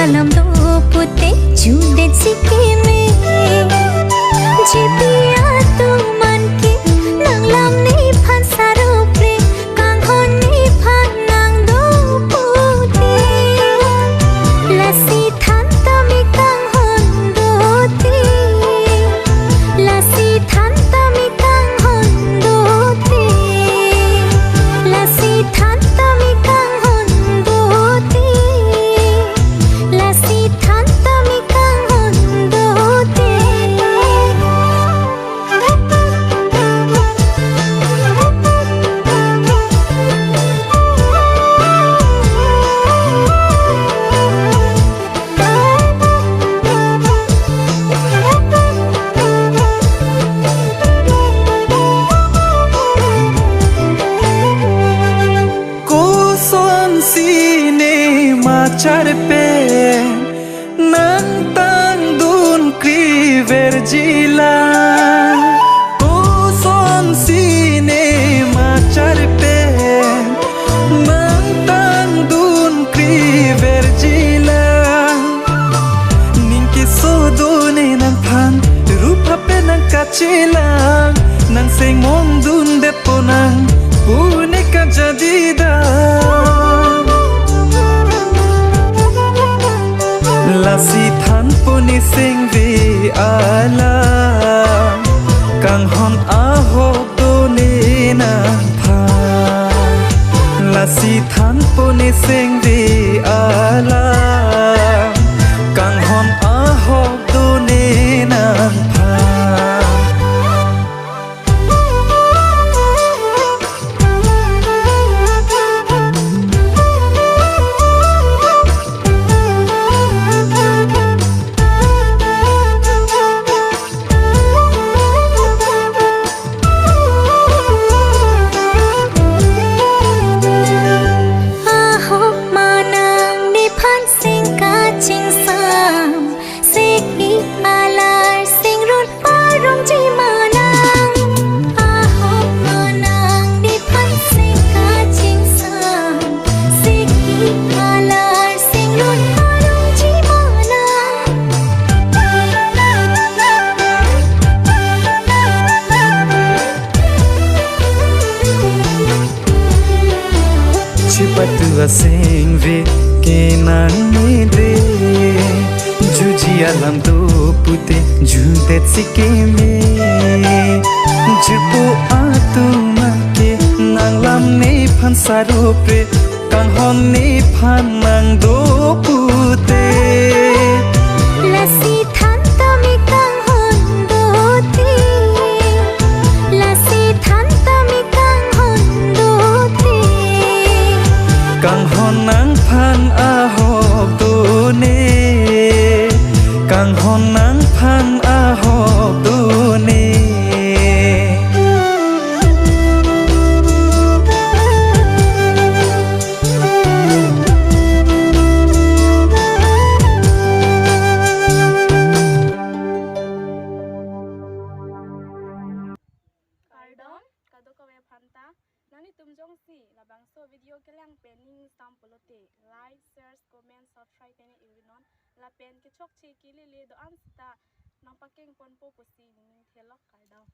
alam do pute jude sikime jipia tu man ki nang lam ni phan saro pre kang hon ni phan nang do pute lasi than ta mi kang hon do ti lasi than ta mi kang hon do ti lasi than ta mi kang hon do ti lasi than ta mi kang hon do ti sine macar pe nang tang dun kri verjila ko son sine macar pe nang tang dun kri verjila ninki sodone nang phan rupa pe nang kachila nang seng mong dun depo nang pune ka jadida lasi than puni sing vi ala kang hon a ho do ni na pha lasi than puni sing vi ala kang hon a ho do ni na pha patua sing ve kenan ni de juji alam do pute jude sikime jupu atuma ke nang lam ni phan saro pre kang hon ni phan nang do pute lasi than ta mi kang hon do ti lasi than ta mi kang hon do ti kang hon nang phan a hop do ne kang hon nang phan a hop do ne Pardon, kado kawe phanta nani tumjong si labang so video kelang pening stam polote like share comment subscribe tene iwinon la pen ke chok che kili le do am sta nang pakeng pon po pusi ni thelok kardam